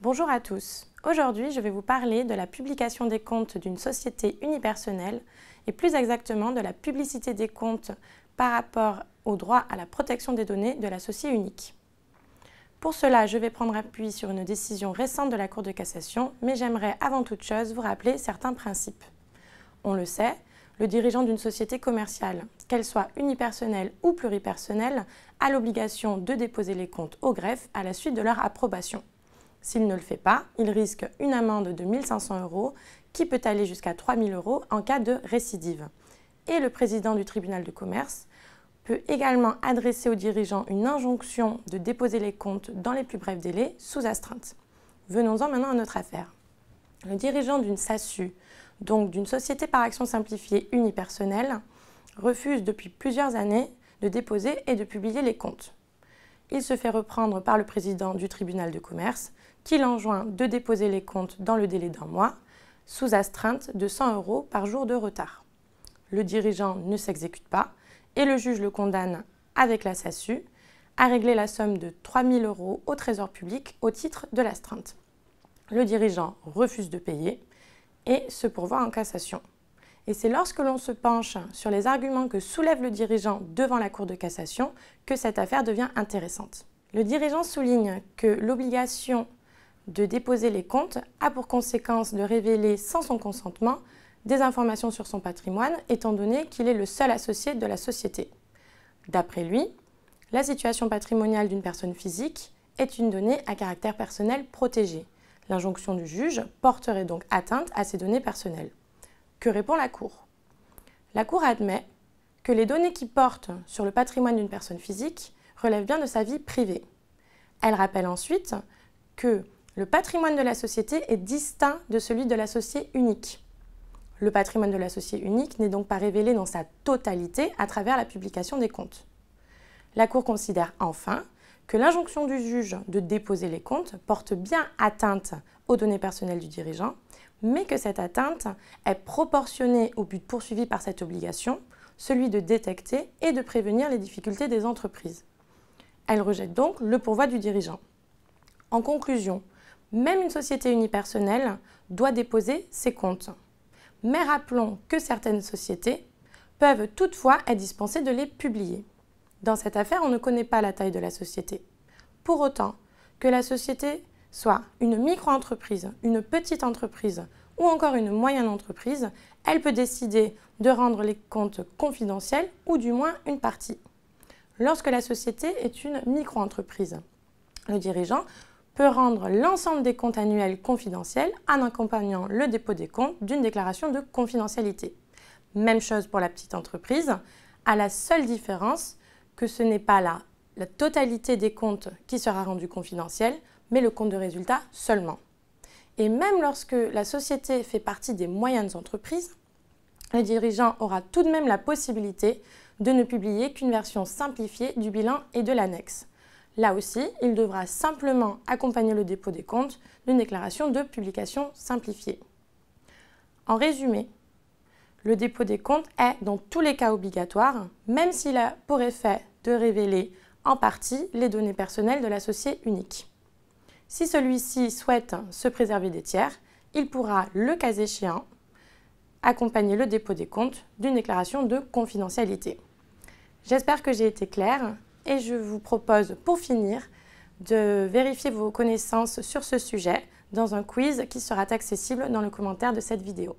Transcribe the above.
Bonjour à tous. Aujourd'hui, je vais vous parler de la publication des comptes d'une société unipersonnelle et plus exactement de la publicité des comptes par rapport au droit à la protection des données de l'associé unique. Pour cela, je vais prendre appui sur une décision récente de la Cour de cassation, mais j'aimerais avant toute chose vous rappeler certains principes. On le sait, le dirigeant d'une société commerciale, qu'elle soit unipersonnelle ou pluripersonnelle, a l'obligation de déposer les comptes au greffe à la suite de leur approbation. S'il ne le fait pas, il risque une amende de 1 500 € qui peut aller jusqu'à 3 000 € en cas de récidive. Et le président du tribunal de commerce peut également adresser au dirigeant une injonction de déposer les comptes dans les plus brefs délais sous astreinte. Venons-en maintenant à notre affaire. Le dirigeant d'une SASU, donc d'une société par action simplifiée unipersonnelle, refuse depuis plusieurs années de déposer et de publier les comptes. Il se fait reprendre par le président du tribunal de commerce qui l'enjoint de déposer les comptes dans le délai d'1 mois, sous astreinte de 100 € par jour de retard. Le dirigeant ne s'exécute pas et le juge le condamne, avec la SASU, à régler la somme de 3 000 € au trésor public au titre de l'astreinte. Le dirigeant refuse de payer et se pourvoit en cassation. Et c'est lorsque l'on se penche sur les arguments que soulève le dirigeant devant la Cour de cassation que cette affaire devient intéressante. Le dirigeant souligne que l'obligation de déposer les comptes a pour conséquence de révéler sans son consentement des informations sur son patrimoine, étant donné qu'il est le seul associé de la société. D'après lui, la situation patrimoniale d'une personne physique est une donnée à caractère personnel protégée. L'injonction du juge porterait donc atteinte à ces données personnelles. Que répond la Cour? La Cour admet que les données qui portent sur le patrimoine d'une personne physique relèvent bien de sa vie privée. Elle rappelle ensuite que le patrimoine de la société est distinct de celui de l'associé unique. Le patrimoine de l'associé unique n'est donc pas révélé dans sa totalité à travers la publication des comptes. La Cour considère enfin que l'injonction du juge de déposer les comptes porte bien atteinte aux données personnelles du dirigeant, mais que cette atteinte est proportionnée au but poursuivi par cette obligation, celui de détecter et de prévenir les difficultés des entreprises. Elle rejette donc le pourvoi du dirigeant. En conclusion, même une société unipersonnelle doit déposer ses comptes. Mais rappelons que certaines sociétés peuvent toutefois être dispensées de les publier. Dans cette affaire, on ne connaît pas la taille de la société. Pour autant, que la société soit une micro-entreprise, une petite entreprise ou encore une moyenne entreprise, elle peut décider de rendre les comptes confidentiels ou du moins une partie. Lorsque la société est une micro-entreprise, le dirigeant peut rendre l'ensemble des comptes annuels confidentiels en accompagnant le dépôt des comptes d'une déclaration de confidentialité. Même chose pour la petite entreprise, à la seule différence que ce n'est pas la totalité des comptes qui sera rendue confidentielle, mais le compte de résultat seulement. Et même lorsque la société fait partie des moyennes entreprises, le dirigeant aura tout de même la possibilité de ne publier qu'une version simplifiée du bilan et de l'annexe. Là aussi, il devra simplement accompagner le dépôt des comptes d'une déclaration de publication simplifiée. En résumé, le dépôt des comptes est dans tous les cas obligatoire, même s'il a pour effet de révéler en partie les données personnelles de l'associé unique. Si celui-ci souhaite se préserver des tiers, il pourra, le cas échéant, accompagner le dépôt des comptes d'une déclaration de confidentialité. J'espère que j'ai été claire et je vous propose pour finir de vérifier vos connaissances sur ce sujet dans un quiz qui sera accessible dans le commentaire de cette vidéo.